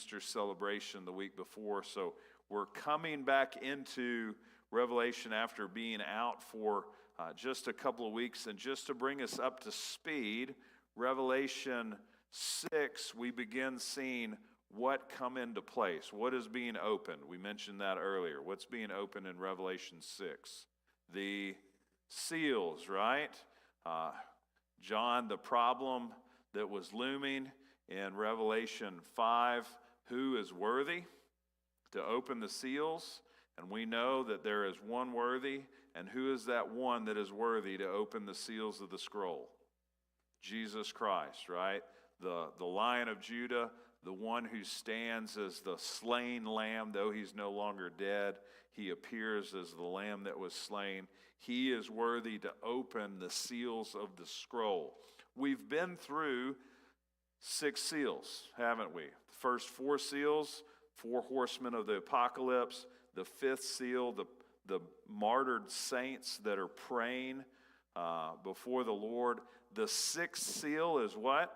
Easter celebration the week before. So we're coming back into Revelation after being out for just a couple of weeks. And just to bring us up to speed, Revelation 6, we begin seeing what come into place, what is being opened. We mentioned that earlier. What's being opened in Revelation 6? The seals, right? John, the problem that was looming in Revelation 5, who is worthy to open the seals? And we know that there is one worthy, and who is that one that is worthy to open the seals of the scroll? Jesus Christ, right? The Lion of Judah, the one who stands as the slain lamb, though he's no longer dead, he appears as the lamb that was slain. He is worthy to open the seals of the scroll. We've been through 6 seals, haven't we? The first 4 seals, 4 horsemen of the apocalypse. The 5th seal, the martyred saints that are praying before the Lord. The 6th seal is what?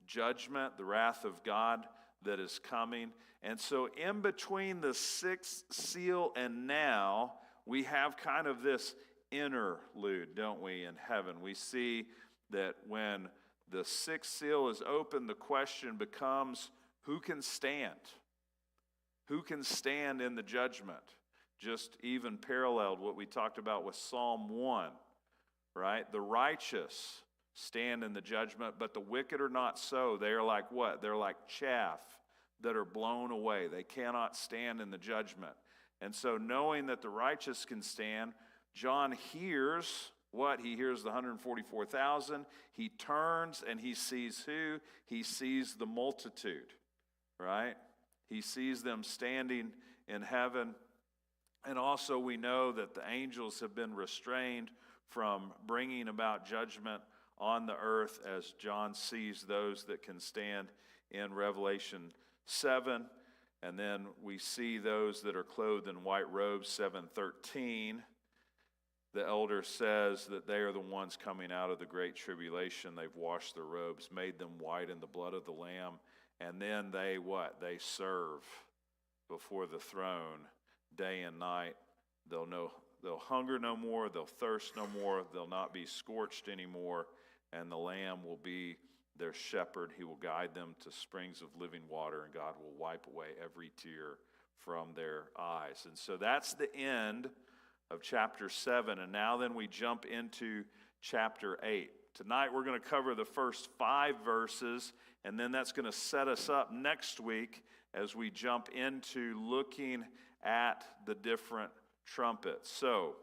Judgment, the wrath of God that is coming. And so in between the 6th seal and now, we have kind of this interlude, don't we, in heaven. We see that when the 6th seal is open, the question becomes, who can stand? Who can stand in the judgment? Just even paralleled what we talked about with Psalm 1, right? The righteous stand in the judgment, but the wicked are not so. They are like what? They're like chaff that are blown away. They cannot stand in the judgment. And so knowing that the righteous can stand, John hears what? He hears the 144,000. He turns and he sees who? He sees the multitude, right? He sees them standing in heaven. And also we know that the angels have been restrained from bringing about judgment on the earth as John sees those that can stand in Revelation 7. And then we see those that are clothed in white robes, 7:13. The elder says that they are the ones coming out of the great tribulation. They've washed their robes, made them white in the blood of the Lamb. And then they what? They serve before the throne day and night. They'll hunger no more. They'll thirst no more. They'll not be scorched anymore. And the Lamb will be their shepherd. He will guide them to springs of living water, and God will wipe away every tear from their eyes. And so that's the end of chapter 7. And now then we jump into chapter 8. Tonight we're going to cover the first 5 verses, and then that's going to set us up next week as we jump into looking at the different trumpets. So,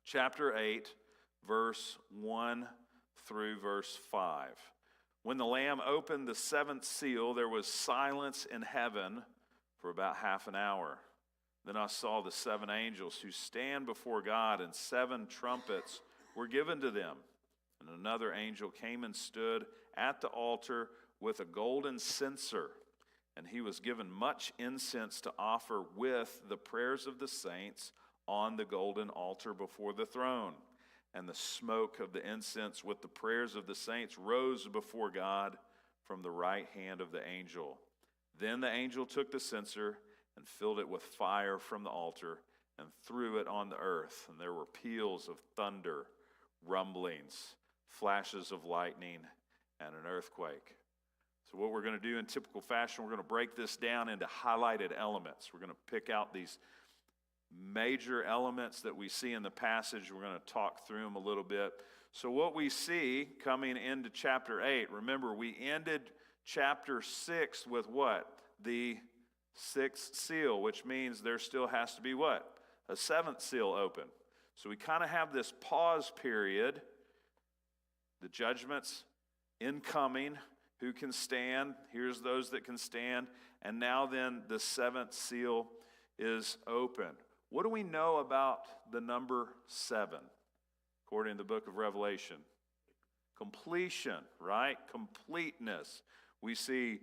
chapter 8, verse 1 through verse 5. When the Lamb opened the 7th seal, there was silence in heaven for about half an hour. Then I saw the 7 angels who stand before God, and 7 trumpets were given to them. And another angel came and stood at the altar with a golden censer, and he was given much incense to offer with the prayers of the saints on the golden altar before the throne. And the smoke of the incense with the prayers of the saints rose before God from the right hand of the angel. Then the angel took the censer and filled it with fire from the altar and threw it on the earth. And there were peals of thunder, rumblings, flashes of lightning, and an earthquake. So what we're going to do in typical fashion, we're going to break this down into highlighted elements. We're going to pick out these major elements that we see in the passage. We're going to talk through them a little bit. So what we see coming into chapter 8, remember we ended chapter 6 with what? The 6th seal, which means there still has to be what? A 7th seal open. So we kind of have this pause period. The judgment's incoming. Who can stand? Here's those that can stand. And now then the 7th seal is open. What do we know about the number 7, according to the book of Revelation? Completion, right? Completeness. We see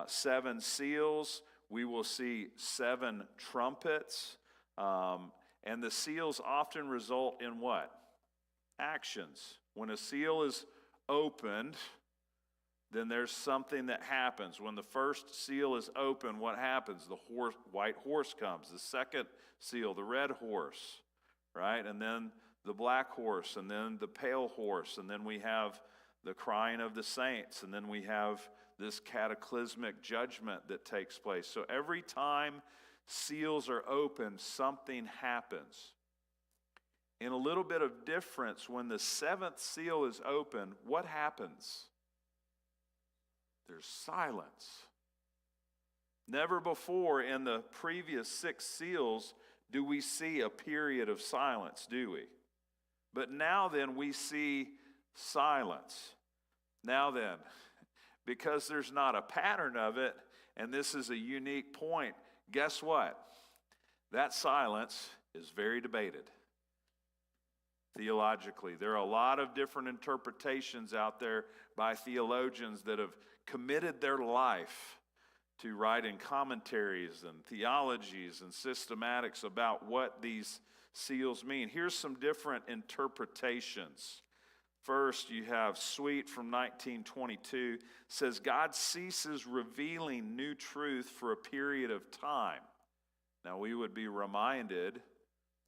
7 seals. We will see 7 trumpets. And the seals often result in what? Actions. When a seal is opened, then there's something that happens. When the first seal is open, what happens? The white horse comes. The second seal, the red horse, right? And then the black horse, and then the pale horse, and then we have the crying of the saints, and then we have this cataclysmic judgment that takes place. So every time seals are open, something happens. In a little bit of difference, when the seventh seal is open, what happens? There's silence. Never before in the previous 6 seals do we see a period of silence, do we? But now then we see silence. Now then, because there's not a pattern of it, and this is a unique point, guess what? That silence is very debated. Theologically, there are a lot of different interpretations out there by theologians that have committed their life to writing commentaries and theologies and systematics about what these seals mean. Here's some different interpretations. First, you have Sweet from 1922 says God ceases revealing new truth for a period of time. Now we would be reminded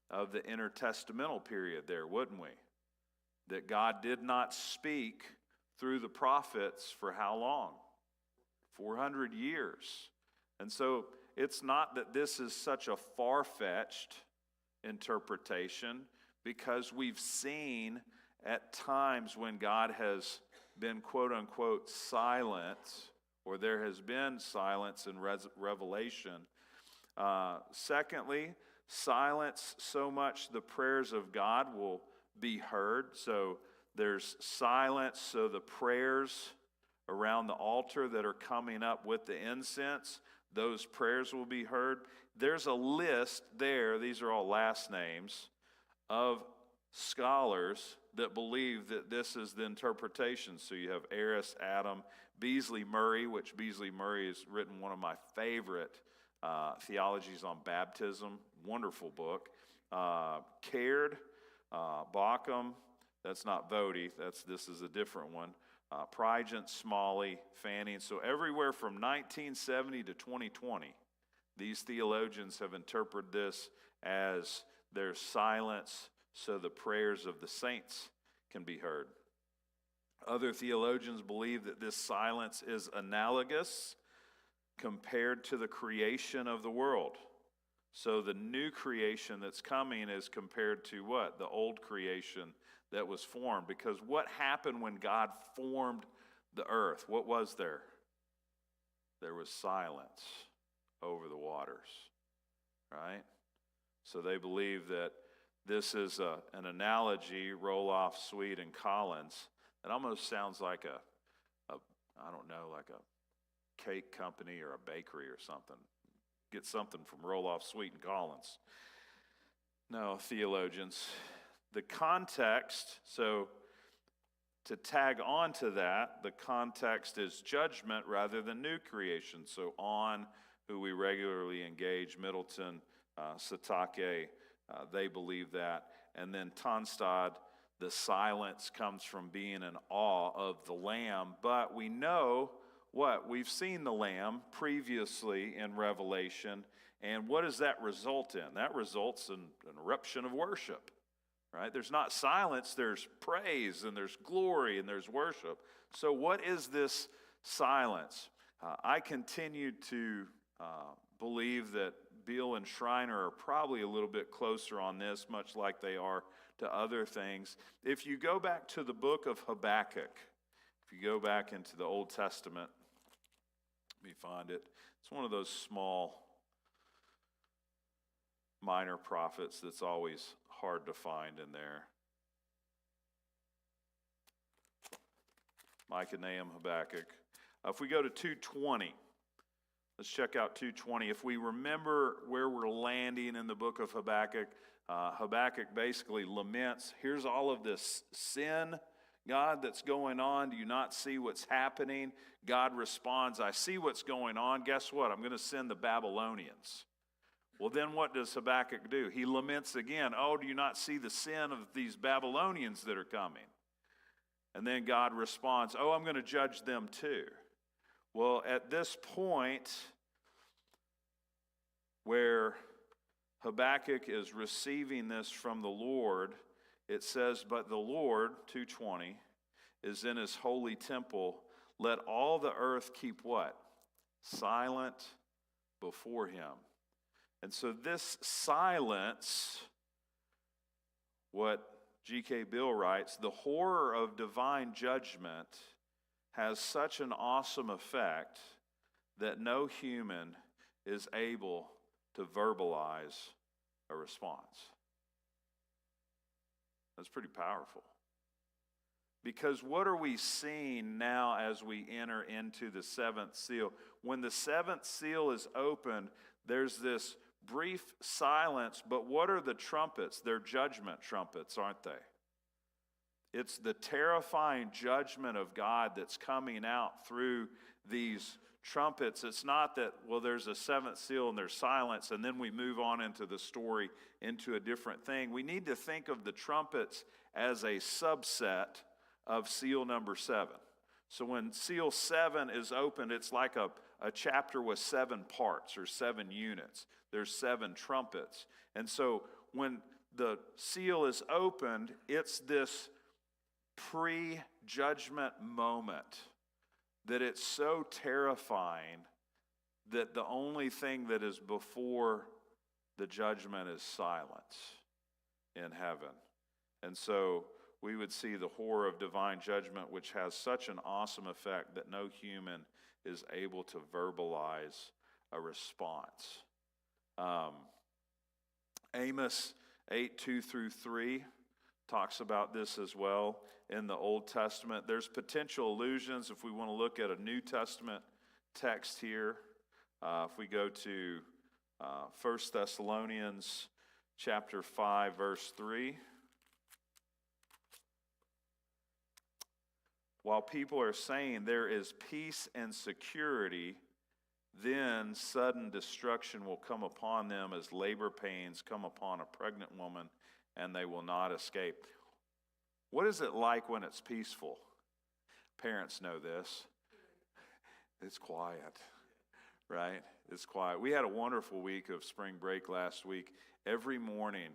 of the intertestamental period there, wouldn't we? That God did not speak through the prophets for how long? 400 years. And so it's not that this is such a far-fetched interpretation, because we've seen at times when God has been quote-unquote silent, or there has been silence in Revelation. Secondly, silence so much the prayers of God will be heard. So there's silence, so the prayers around the altar that are coming up with the incense, those prayers will be heard. There's a list there, these are all last names, of scholars that believe that this is the interpretation. So you have Aris, Adam, Beasley Murray, which Beasley Murray has written one of my favorite theologies on baptism, wonderful book. Caird, Bauckham, that's not Vody, this is a different one. Prigent, Smalley, Fanning. So everywhere from 1970 to 2020, these theologians have interpreted this as there's silence so the prayers of the saints can be heard. Other theologians believe that this silence is analogous compared to the creation of the world. So the new creation that's coming is compared to what? The old creation that was formed. Because what happened when God formed the earth? What was there? There was silence over the waters, right? So they believe that this is an analogy, Roloff, Sweet, and Collins. It almost sounds like like a cake company or a bakery or something. Get something from Roloff, Sweet, and Collins. No, theologians. The context, so to tag on to that, the context is judgment rather than new creation. So On, who we regularly engage, Middleton, Satake, they believe that. And then Tonstad, the silence comes from being in awe of the Lamb. But we know what? We've seen the Lamb previously in Revelation. And what does that result in? That results in an eruption of worship, right? There's not silence, there's praise, and there's glory, and there's worship. So what is this silence? I continue to believe that Beale and Schreiner are probably a little bit closer on this, much like they are to other things. If you go back to the book of Habakkuk, if you go back into the Old Testament, let me find it. It's one of those small minor prophets that's always hard to find in there. Micah, Nahum, Habakkuk. If we go to 2:20, let's check out 2:20. If we remember where we're landing in the book of Habakkuk, Habakkuk basically laments, here's all of this sin, God, that's going on. Do you not see what's happening? God responds, I see what's going on. Guess what? I'm going to send the Babylonians. Well, then what does Habakkuk do? He laments again, oh, do you not see the sin of these Babylonians that are coming? And then God responds, oh, I'm going to judge them too. Well, at this point where Habakkuk is receiving this from the Lord, it says, but the Lord, 2:20, is in his holy temple. Let all the earth keep what? Silent before him. And so this silence, what G.K. Bill writes, the horror of divine judgment has such an awesome effect that no human is able to verbalize a response. That's pretty powerful. Because what are we seeing now as we enter into the seventh seal? When the seventh seal is opened, there's this brief silence, but what are the trumpets? They're judgment trumpets, aren't they? It's the terrifying judgment of God that's coming out through these trumpets. It's not that, well, there's a seventh seal and there's silence, and then we move on into the story into a different thing. We need to think of the trumpets as a subset of seal number 7. So when seal 7 is opened, it's like a chapter with 7 parts or 7 units. There's 7 trumpets. And so when the seal is opened, it's this pre-judgment moment that it's so terrifying that the only thing that is before the judgment is silence in heaven. And so we would see the horror of divine judgment, which has such an awesome effect that no human is able to verbalize a response. Amos 8:2-3 talks about this as well in the Old Testament. There's potential allusions if we want to look at a New Testament text here. If we go to 1 Thessalonians chapter 5, verse 3. While people are saying there is peace and security, then sudden destruction will come upon them as labor pains come upon a pregnant woman, and they will not escape. What is it like when it's peaceful? Parents know this. It's quiet, right? It's quiet. We had a wonderful week of spring break last week. Every morning,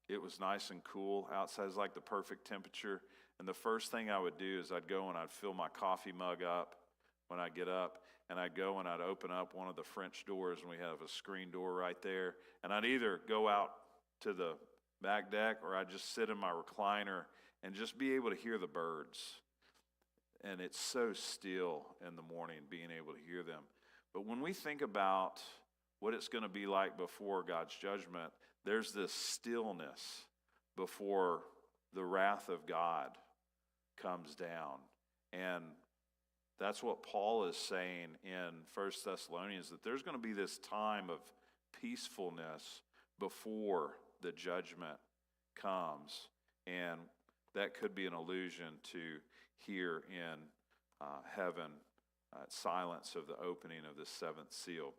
it was nice and cool. Outside is like the perfect temperature. And the first thing I would do is I'd go and I'd fill my coffee mug up when I get up, and I'd go and I'd open up one of the French doors, and we have a screen door right there, and I'd either go out to the back deck or I'd just sit in my recliner and just be able to hear the birds. And it's so still in the morning being able to hear them. But when we think about what it's going to be like before God's judgment, there's this stillness before the wrath of God comes down. And that's what Paul is saying in 1 Thessalonians, that there's going to be this time of peacefulness before the judgment comes. And that could be an allusion to here in heaven, silence of the opening of the 7th seal.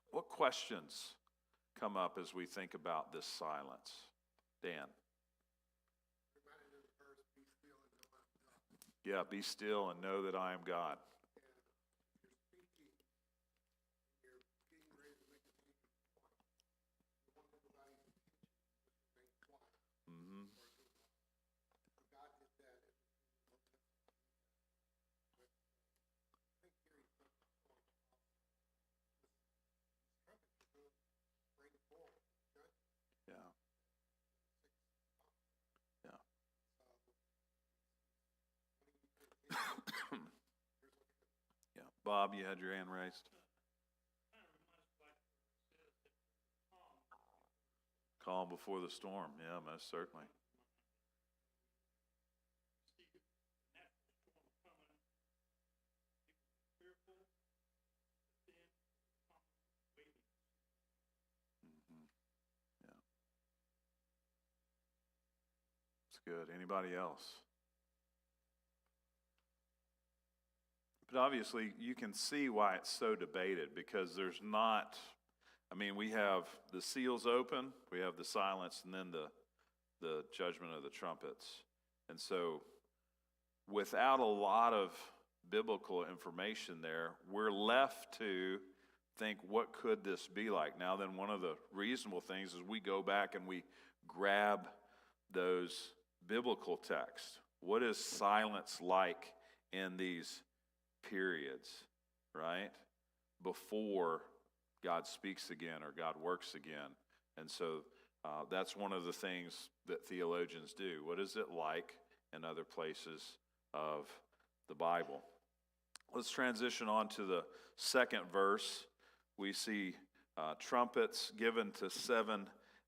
What questions come up as we think about this silence? Dan? Yeah, be still and know that I am God. Yeah, Bob, you had your hand raised. Calm before the storm. Yeah, most certainly. Yeah. It's good. Anybody else? But obviously, you can see why it's so debated, because there's not, we have the seals open, we have the silence, and then the judgment of the trumpets. And so without a lot of biblical information there, we're left to think, what could this be like? Now then, one of the reasonable things is we go back and we grab those biblical texts. What is silence like in these periods, right? Before God speaks again or God works again. And so that's one of the things that theologians do. What is it like in other places of the Bible? Let's transition on to the second verse. We see trumpets given to 7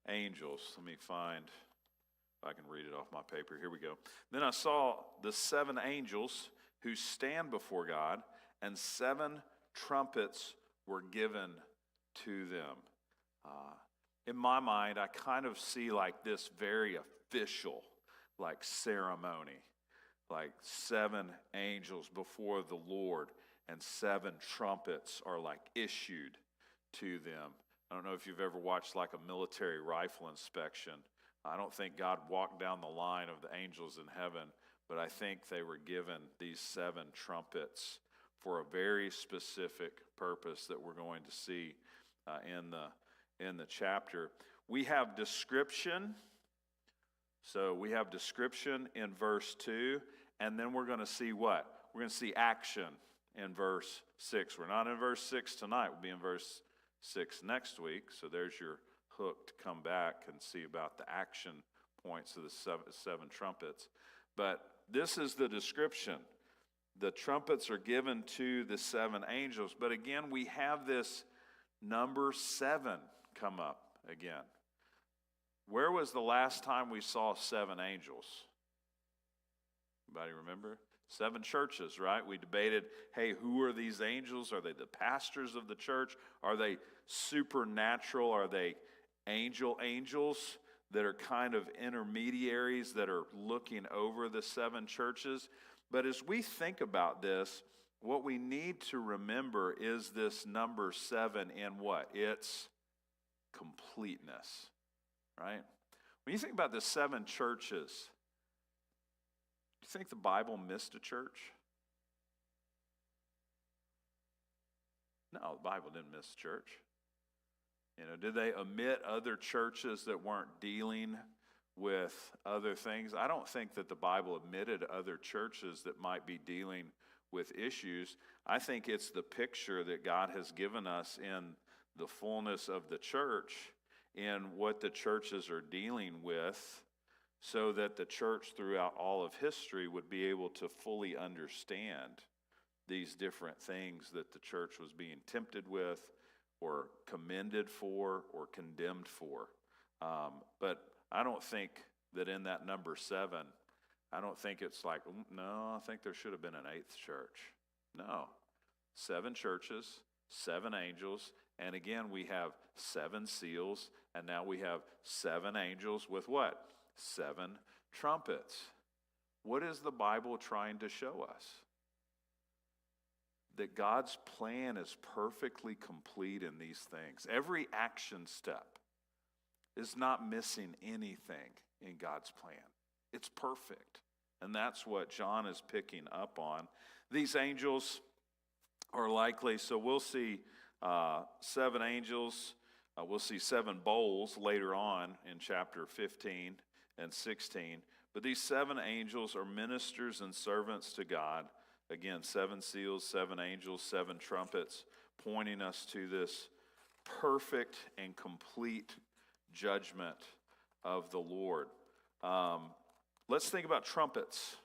angels. Let me find, if I can read it off my paper. Here we go. Then I saw the 7 angels who stand before God, and 7 trumpets were given to them. In my mind, I kind of see like this very official, like ceremony, like 7 angels before the Lord, and 7 trumpets are like issued to them. I don't know if you've ever watched like a military rifle inspection. I don't think God walked down the line of the angels in heaven, but I think they were given these 7 trumpets for a very specific purpose that we're going to see in the chapter. We have description. So we have description in verse 2, and then we're going to see what? We're going to see action in verse 6. We're not in verse 6 tonight. We'll be in verse 6 next week. So there's your hook to come back and see about the action points of the seven trumpets. But this is the description. The trumpets are given to the 7 angels. But again, we have this number 7 come up again. Where was the last time we saw 7 angels? Anybody remember? 7 churches, right? We debated, hey, who are these angels? Are they the pastors of the church? Are they supernatural? Are they angels that are kind of intermediaries that are looking over the 7 churches? But as we think about this, what we need to remember is this number 7 in what? Its completeness, right? When you think about the 7 churches, do you think the Bible missed a church? No, the Bible didn't miss a church. Did they omit other churches that weren't dealing with other things? I don't think that the Bible omitted other churches that might be dealing with issues. I think it's the picture that God has given us in the fullness of the church, in what the churches are dealing with, so that the church throughout all of history would be able to fully understand these different things that the church was being tempted with, or commended for, or condemned for. But I don't think that in that number 7, I don't think it's like, no, I think there should have been an 8th church. No. 7 churches, 7 angels, and again we have 7 seals, and now we have 7 angels with what? 7 trumpets. What is the Bible trying to show us? That God's plan is perfectly complete in these things. Every action step is not missing anything in God's plan. It's perfect. And that's what John is picking up on. These angels are likely, so we'll see 7 angels. We'll see 7 bowls later on in chapter 15 and 16. But these 7 angels are ministers and servants to God. Again, 7 seals, 7 angels, 7 trumpets, pointing us to this perfect and complete judgment of the Lord. Let's think about trumpets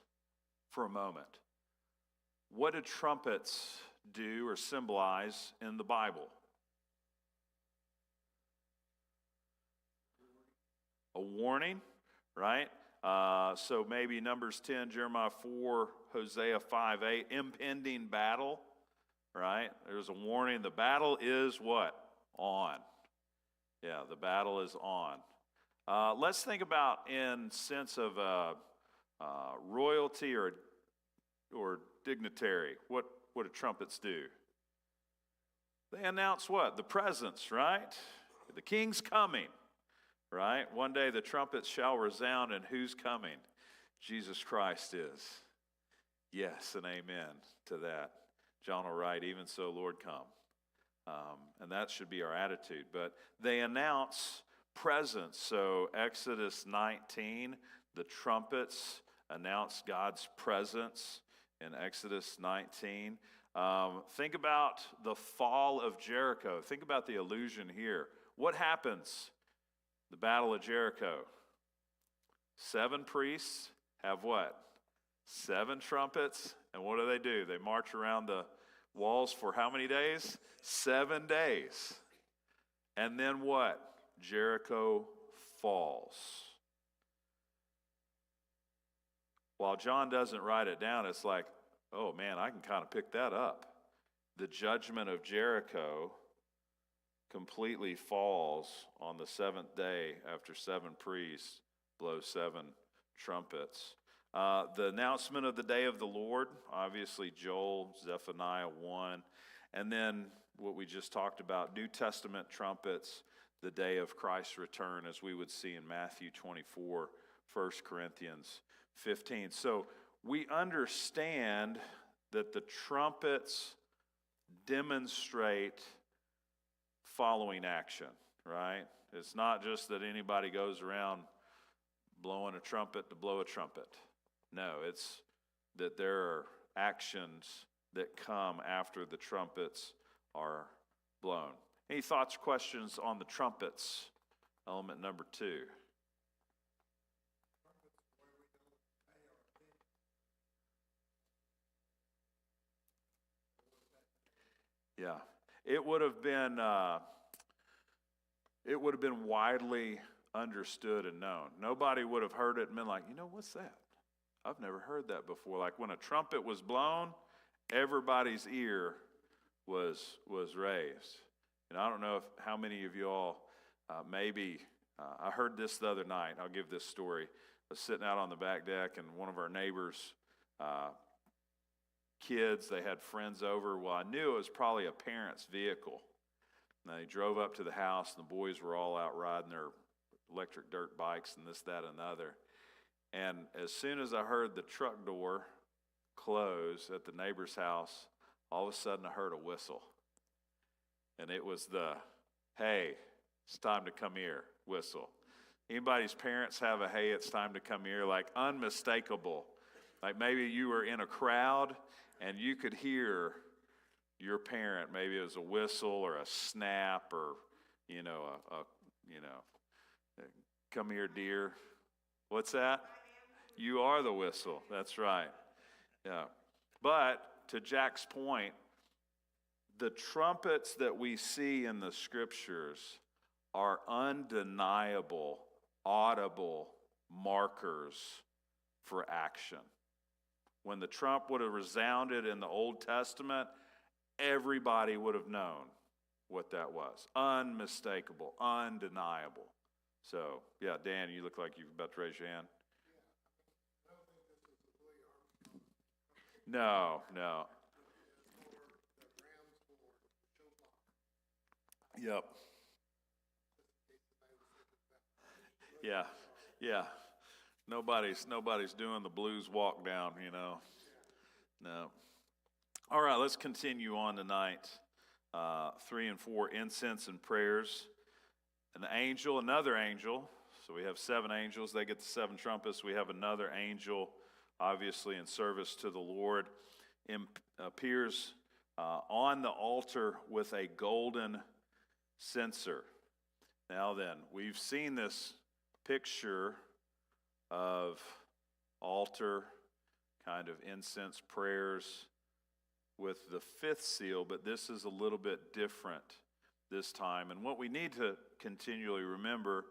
for a moment. What do trumpets do or symbolize in the Bible? A warning, right? So maybe Numbers 10, Jeremiah 4, Hosea 5:8, impending battle, right? There's a warning. The battle is what? On. Yeah, the battle is on. Let's think about in sense of royalty or dignitary. What do trumpets do? They announce what? The presence, right? The king's coming, right? One day the trumpets shall resound, and who's coming? Jesus Christ is. Yes and amen to that. John will write, even so, Lord, come. And that should be our attitude. But they announce presence. So Exodus 19, the trumpets announce God's presence in Exodus 19. Think about the fall of Jericho. Think about the allusion here. What happens? The Battle of Jericho. 7 priests have what? 7 trumpets. And what do? They march around the walls for how many days? 7 days. And then what? Jericho falls. While John doesn't write it down, it's like, oh man, I can kind of pick that up. The judgment of Jericho completely falls on the 7th day after 7 priests blow 7 trumpets. The announcement of the day of the Lord, obviously Joel, Zephaniah 1, and then what we just talked about, New Testament trumpets, the day of Christ's return, as we would see in Matthew 24, 1 Corinthians 15. So we understand that the trumpets demonstrate following action, right? It's not just that anybody goes around blowing a trumpet to blow a trumpet. No, it's that there are actions that come after the trumpets are blown. Any thoughts, questions on the trumpets? Element number 2. Yeah, it would have been widely understood and known. Nobody would have heard it and been like, what's that? I've never heard that before. Like when a trumpet was blown, everybody's ear was raised. And I don't know how many of you all I heard this the other night. I'll give this story. I was sitting out on the back deck, and one of our neighbors' kids, they had friends over. Well, I knew it was probably a parent's vehicle. And they drove up to the house, and the boys were all out riding their electric dirt bikes and this, that, and the other. And as soon as I heard the truck door close at the neighbor's house, all of a sudden I heard a whistle. And it was the, hey, it's time to come here whistle. Anybody's parents have a, hey, it's time to come here, like unmistakable. Like maybe you were in a crowd and you could hear your parent, maybe it was a whistle or a snap or, come here, dear. What's that? You are the whistle. That's right. Yeah. But to Jack's point, the trumpets that we see in the scriptures are undeniable, audible markers for action. When the trump would have resounded in the Old Testament, everybody would have known what that was. Unmistakable, undeniable. So, yeah, Dan, you look like you're about to raise your hand. No. Yep. Yeah. Nobody's doing the blues walk down, No. All right, let's continue on tonight. 3 and 4, incense and prayers. Another angel. So we have 7 angels. They get the 7 trumpets. We have another angel, obviously in service to the Lord, appears on the altar with a golden censer. Now then, we've seen this picture of altar, kind of incense prayers with the 5th seal, but this is a little bit different this time. And what we need to continually remember,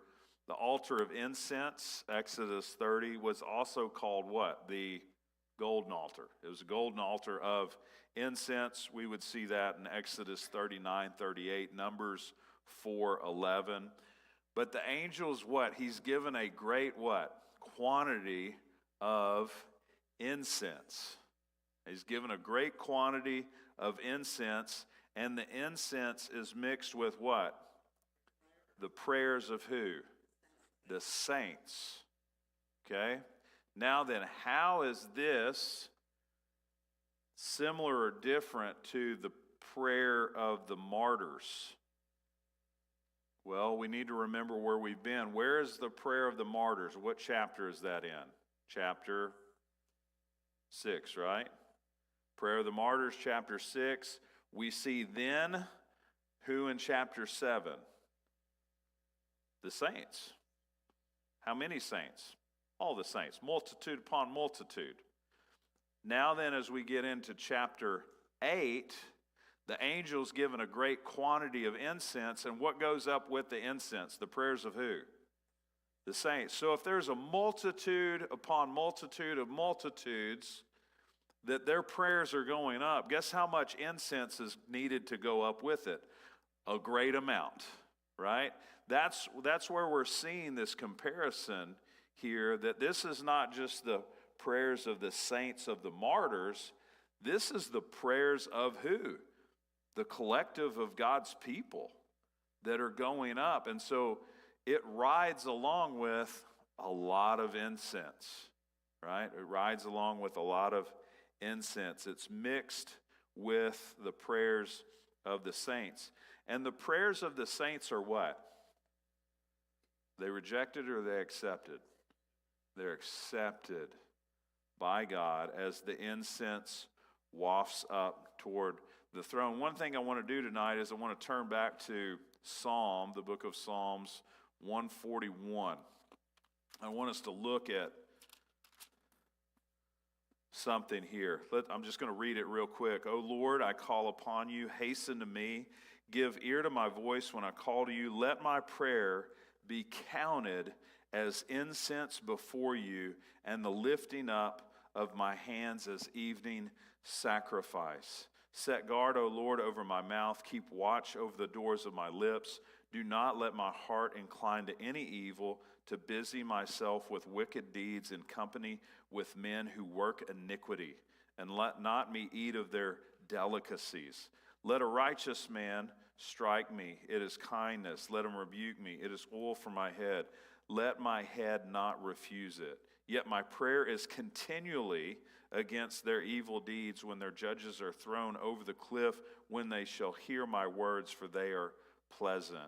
the altar of incense, Exodus 30, was also called what? The golden altar. It was a golden altar of incense. We would see that in Exodus 39, 38, Numbers 4:11. But the angel's what? He's given a great what? Quantity of incense. He's given a great quantity of incense, and the incense is mixed with what? The prayers of who? The saints. Okay? Now then, how is this similar or different to the prayer of the martyrs? Well, we need to remember where we've been. Where is the prayer of the martyrs? What chapter is that in? Chapter 6, right? Prayer of the martyrs, chapter 6. We see then who in chapter 7? The saints. How many saints? All the saints. Multitude upon multitude. Now then, as we get into chapter 8, the angel's given a great quantity of incense, and what goes up with the incense? The prayers of who? The saints. So if there's a multitude upon multitude of multitudes that their prayers are going up, guess how much incense is needed to go up with it? A great amount, right? That's where we're seeing this comparison here, that this is not just the prayers of the saints of the martyrs. This is the prayers of who? The collective of God's people that are going up. And so it rides along with a lot of incense, right? It rides along with a lot of incense. It's mixed with the prayers of the saints. And the prayers of the saints are what? They rejected or they accepted? They're accepted by God as the incense wafts up toward the throne. One thing I want to do tonight is I want to turn back to Psalm, the book of Psalms 141. I want us to look at something here. I'm just going to read it real quick. O Lord, I call upon you. Hasten to me. Give ear to my voice when I call to you. Let my prayer be counted as incense before you, and the lifting up of my hands as evening sacrifice. Set guard, O Lord, over my mouth. Keep watch over the doors of my lips. Do not let my heart incline to any evil, to busy myself with wicked deeds in company with men who work iniquity. And let not me eat of their delicacies. Let a righteous man strike me. It is kindness. Let him rebuke me. It is oil for my head. Let my head not refuse it. Yet my prayer is continually against their evil deeds, when their judges are thrown over the cliff, when they shall hear my words, for they are pleasant.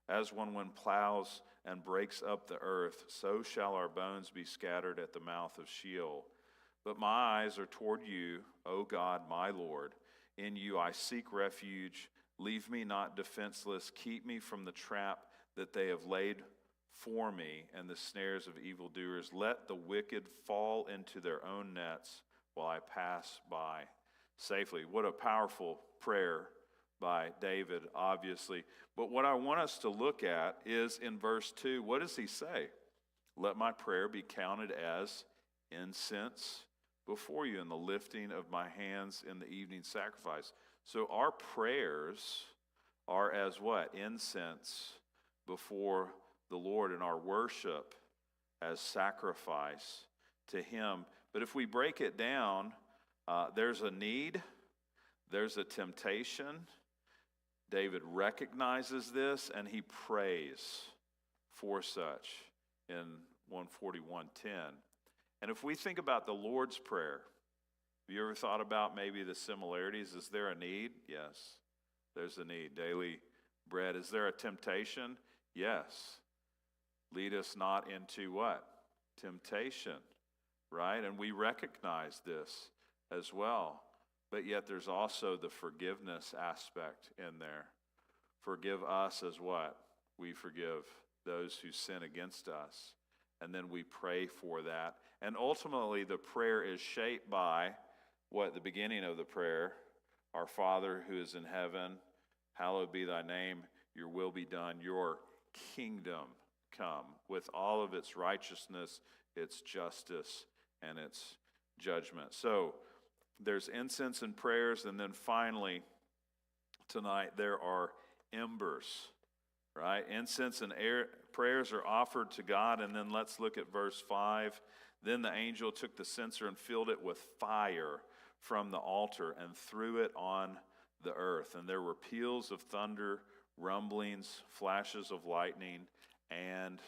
As one when plows and breaks up the earth, so shall our bones be scattered at the mouth of Sheol. But my eyes are toward you, O God, my Lord. In you I seek refuge. Leave me not defenseless. Keep me from the trap that they have laid for me and the snares of evildoers. Let the wicked fall into their own nets while I pass by safely. What a powerful prayer by David, obviously. But what I want us to look at is in verse 2, what does he say? Let my prayer be counted as incense before you, in the lifting of my hands in the evening sacrifice. So our prayers are as what? Incense before the Lord, and our worship as sacrifice to him. But if we break it down, there's a need, there's a temptation. David recognizes this, and he prays for such in 141:10. And if we think about the Lord's Prayer, have you ever thought about maybe the similarities? Is there a need? Yes, there's a need. Daily bread. Is there a temptation? Yes. Lead us not into what? Temptation, right? And we recognize this as well. But yet there's also the forgiveness aspect in there. Forgive us as what? We forgive those who sin against us. And then we pray for that. And ultimately the prayer is shaped by what? The beginning of the prayer. Our Father who is in heaven, hallowed be thy name. Your will be done. Your kingdom come, with all of its righteousness, its justice, and its judgment. So there's incense and prayers, and then finally tonight there are embers, right? Incense and prayers are offered to God, and then let's look at verse 5. Then the angel took the censer and filled it with fire from the altar and threw it on the earth. And there were peals of thunder, rumblings, flashes of lightning, and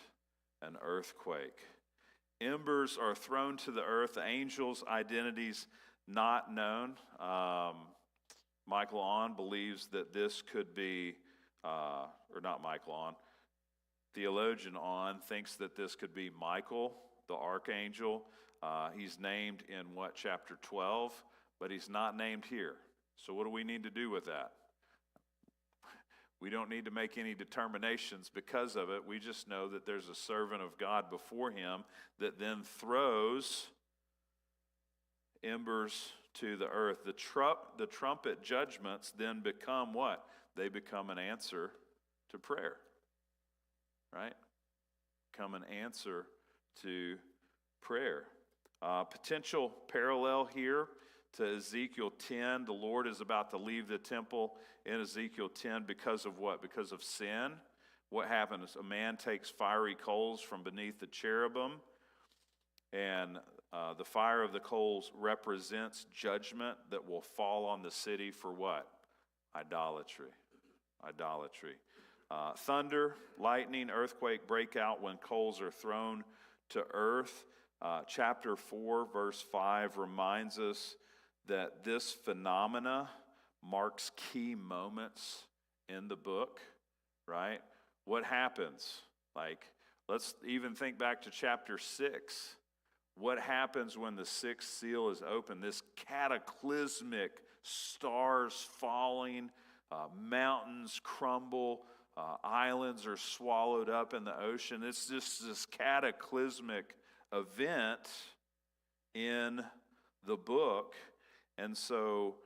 an earthquake. Embers are thrown to the earth. The angel's identity's not known. Michael On believes that this could be, or not Michael On, theologian On thinks that this could be Michael, the archangel. He's named in chapter 12, but he's not named here. So what do we need to do with that? We don't need to make any determinations because of it. We just know that there's a servant of God before him that then throws embers to the earth. The trumpet judgments then become what? They become an answer to prayer, right? Become an answer to prayer. Potential parallel here to Ezekiel 10. The Lord is about to leave the temple in Ezekiel 10 because of what? Because of sin. What happens? A man takes fiery coals from beneath the cherubim, and the fire of the coals represents judgment that will fall on the city for what? Idolatry. Idolatry. Thunder, lightning, earthquake break out when coals are thrown to earth. Chapter 4, verse 5 reminds us that this phenomena marks key moments in the book, right? What happens? Let's even think back to chapter 6. What happens when the sixth seal is open? This cataclysmic, stars falling, mountains crumble, islands are swallowed up in the ocean. It's just this cataclysmic event in the book. And so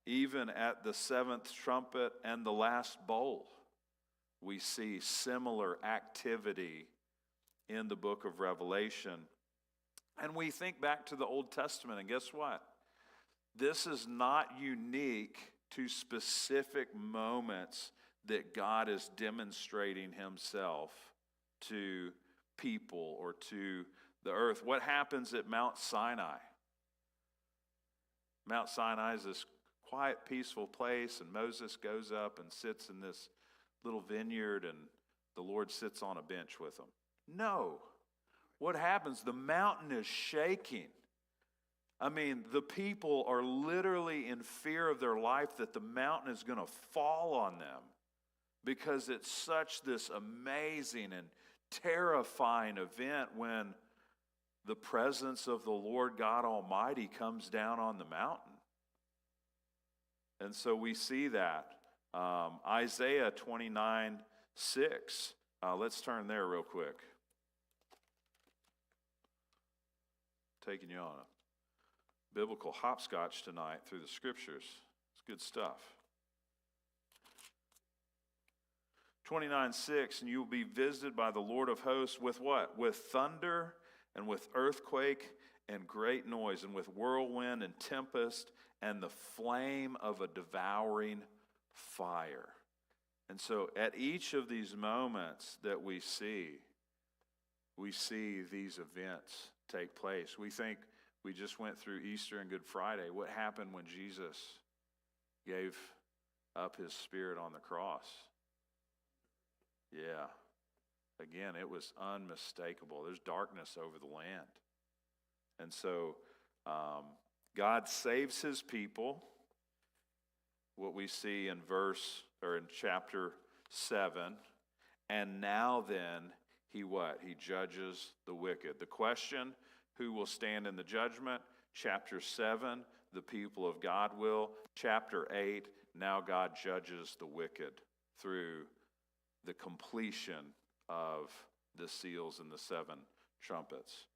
even at the seventh trumpet and the last bowl, we see similar activity in the book of Revelation. And we think back to the Old Testament, and guess what? This is not unique to specific moments that God is demonstrating himself to people or to the earth. What happens at Mount Sinai? Mount Sinai is this quiet, peaceful place, and Moses goes up and sits in this little vineyard, and the Lord sits on a bench with him. No. What happens? The mountain is shaking. I mean, the people are literally in fear of their life that the mountain is going to fall on them because it's such this amazing and terrifying event when the presence of the Lord God Almighty comes down on the mountain. And so we see that. Isaiah 29:6. Let's turn there real quick. Taking you on a biblical hopscotch tonight through the scriptures. It's good stuff. 29:6, and you will be visited by the Lord of hosts with what? With thunder and with earthquake and great noise, and with whirlwind and tempest and the flame of a devouring fire. And so at each of these moments that we see these events take place. We think we just went through Easter and Good Friday. What happened when Jesus gave up his spirit on the cross? Yeah. Again, it was unmistakable. There's darkness over the land. And so God saves his people. What we see in chapter 7. And now then, he what? He judges the wicked. The question, who will stand in the judgment? Chapter 7, the people of God will. Chapter 8, now God judges the wicked through the completion of the seals and the 7 trumpets.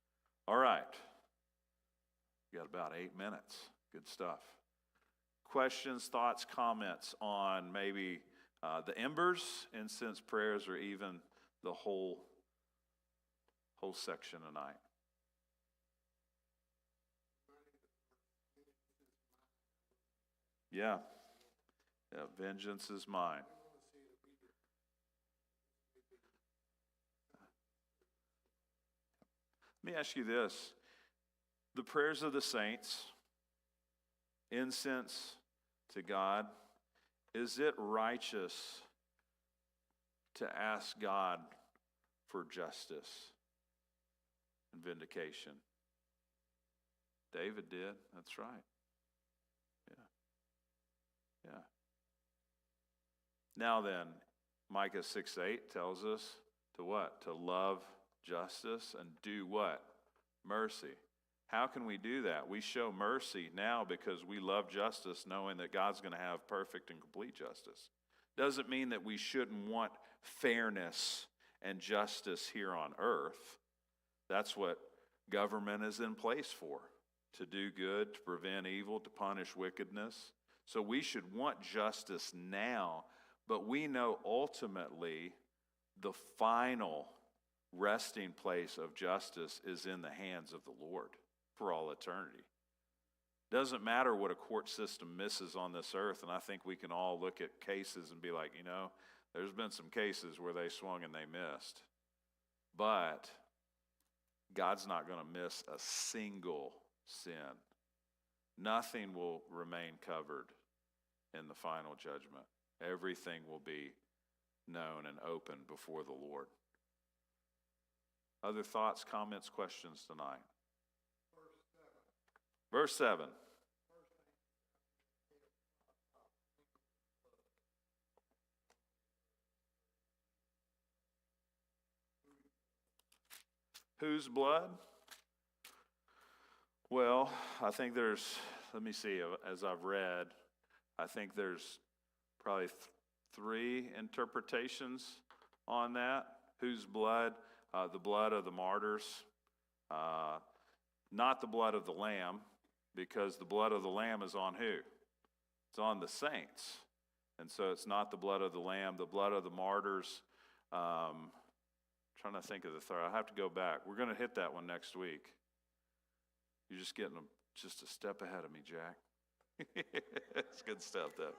All right. We got about 8 minutes. Good stuff. Questions, thoughts, comments on maybe the embers, incense prayers, or even the whole section tonight? Yeah. Vengeance is mine. Let me ask you this. The prayers of the saints, incense to God, is it righteous to ask God for justice? and vindication. David did. That's right. Yeah. Now then, Micah 6:8 tells us to what? To love justice and do what? Mercy. How can we do that? We show mercy now because we love justice, knowing that God's going to have perfect and complete justice. Doesn't mean that we shouldn't want fairness and justice here on earth. That's what government is in place for, to do good, to prevent evil, to punish wickedness. So we should want justice now, but we know ultimately the final resting place of justice is in the hands of the Lord for all eternity. Doesn't matter what a court system misses on this earth, and I think we can all look at cases and be like, there's been some cases where they swung and they missed. But God's not going to miss a single sin. Nothing will remain covered in the final judgment. Everything will be known and open before the Lord. Other thoughts, comments, questions tonight? Verse 7. Whose blood? Well, I think let me see, as I've read, I think there's probably three interpretations on that. Whose blood? The blood of the martyrs. Not the blood of the Lamb, because the blood of the Lamb is on who? It's on the saints. And so it's not the blood of the Lamb, the blood of the martyrs. Trying to think of the third. I have to go back. We're going to hit that one next week. You're just getting just a step ahead of me, Jack. It's good stuff, though.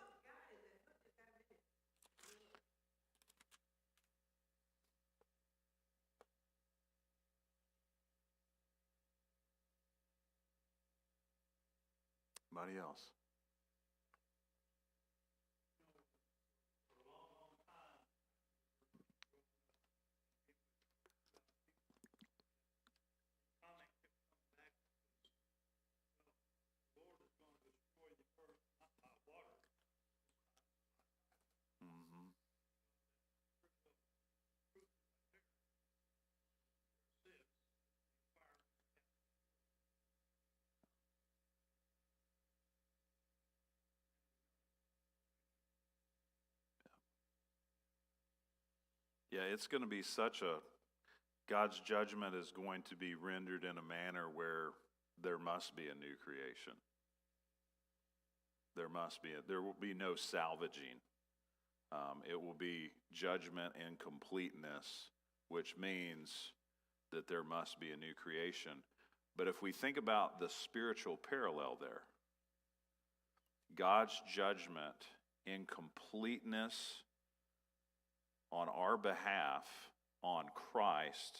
Anybody else? Yeah, it's going to be God's judgment is going to be rendered in a manner where there must be a new creation. There will be no salvaging. It will be judgment and completeness, which means that there must be a new creation. But if we think about the spiritual parallel there, God's judgment in completeness on our behalf on Christ,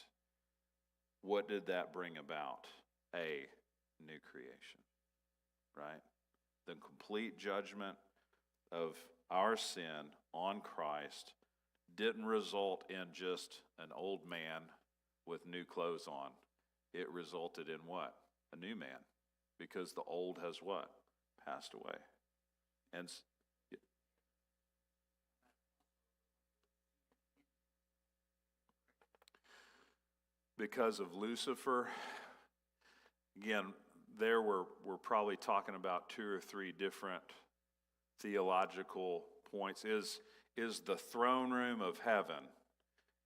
what did that bring about? A new creation, right? The complete judgment of our sin on Christ didn't result in just an old man with new clothes on. It resulted in what? A new man, because the old has what? Passed away. And because of Lucifer, again, there we're probably talking about two or three different theological points. Is the throne room of heaven,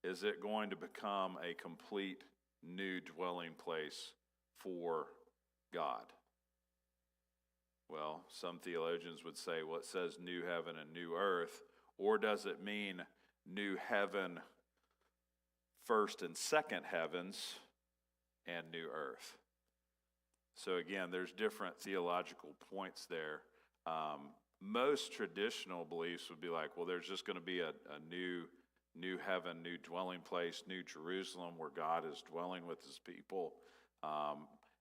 is it going to become a complete new dwelling place for God? Well, some theologians would say, well, it says new heaven and new earth, or does it mean new heaven, first and second heavens, and new earth? So again, there's different theological points there. Most traditional beliefs would be like, well, there's just going to be a new heaven, new dwelling place, new Jerusalem, where God is dwelling with his people.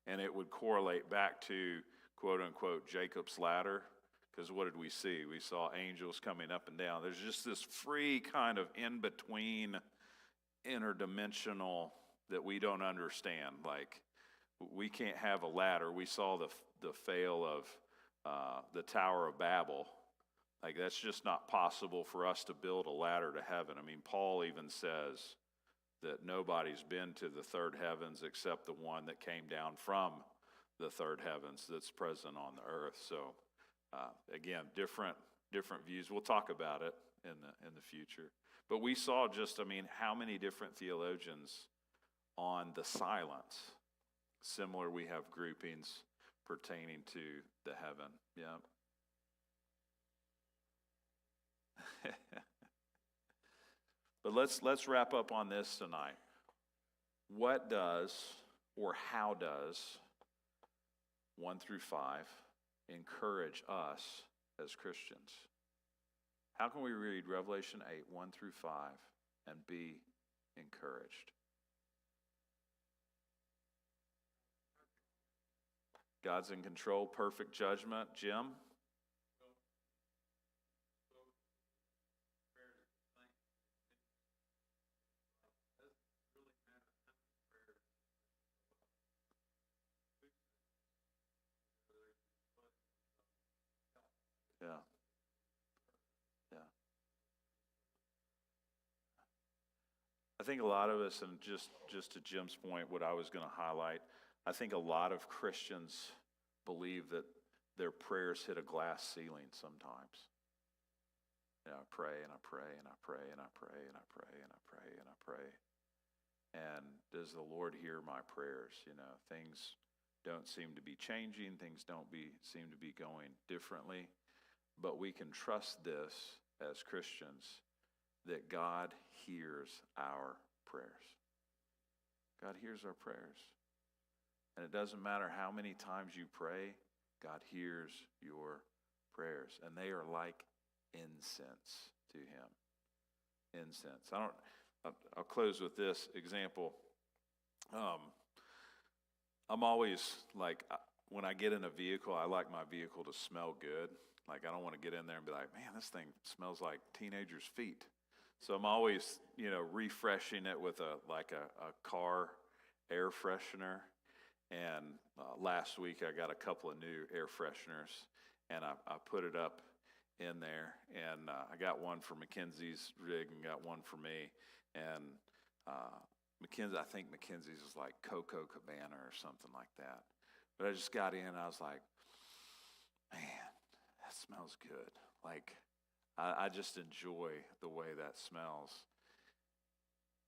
And it would correlate back to, quote unquote, Jacob's ladder. Because what did we see? We saw angels coming up and down. There's just this free kind of in-between interdimensional that we don't understand. Like, we can't have a ladder. We saw the fail of the Tower of Babel. Like, that's just not possible for us to build a ladder to heaven. I mean, Paul even says that nobody's been to the third heavens except the one that came down from the third heavens that's present on the earth. So, again, different views. We'll talk about it in the future. But we saw just, I mean, how many different theologians on the silence. Similar, we have groupings pertaining to the heaven. Yeah. But let's wrap up on this tonight. What does, or how does 1 through 5 encourage us as Christians? How can we read Revelation 8, 1 through 5 and be encouraged? God's in control, perfect judgment. Jim? Yeah. Yeah. I think a lot of us, and just to Jim's point, what I was going to highlight, I think a lot of Christians believe that their prayers hit a glass ceiling sometimes. You know, I pray and I pray and I pray and I pray and I pray and I pray and I pray. And does the Lord hear my prayers? You know, things don't seem to be changing. Things don't seem to be going differently. But we can trust this as Christians, that God hears our prayers. God hears our prayers. And it doesn't matter how many times you pray, God hears your prayers. And they are like incense to him. Incense. I'll close with this example. I'm always like, when I get in a vehicle, I like my vehicle to smell good. Like, I don't want to get in there and be like, man, this thing smells like teenagers' feet. So I'm always, refreshing it with a car air freshener. And last week I got a couple of new air fresheners, and I put it up in there. And I got one for Mackenzie's rig and got one for me. And I think Mackenzie's is like Coco Cabana or something like that. But I just got in and I was like, man, that smells good. Like, I just enjoy the way that smells.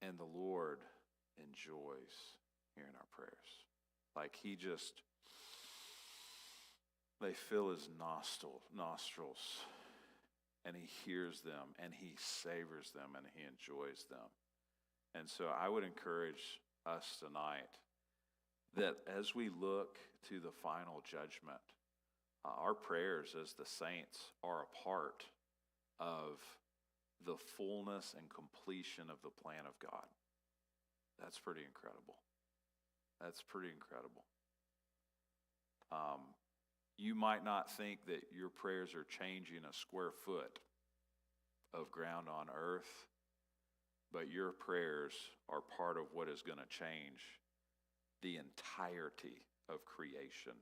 And the Lord enjoys hearing our prayers. Like, they fill his nostrils, and he hears them, and he savors them, and he enjoys them. And so I would encourage us tonight that as we look to the final judgment, our prayers as the saints are a part of the fullness and completion of the plan of God. That's pretty incredible. That's pretty incredible. You might not think that your prayers are changing a square foot of ground on earth, but your prayers are part of what is going to change the entirety of creation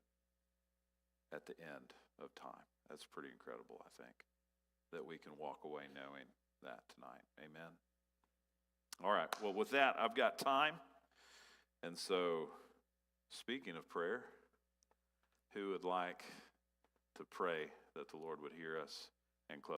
at the end of time. That's pretty incredible, I think, that we can walk away knowing that tonight. Amen. All right. Well, with that, I've got time. And so, speaking of prayer, who would like to pray that the Lord would hear us and close?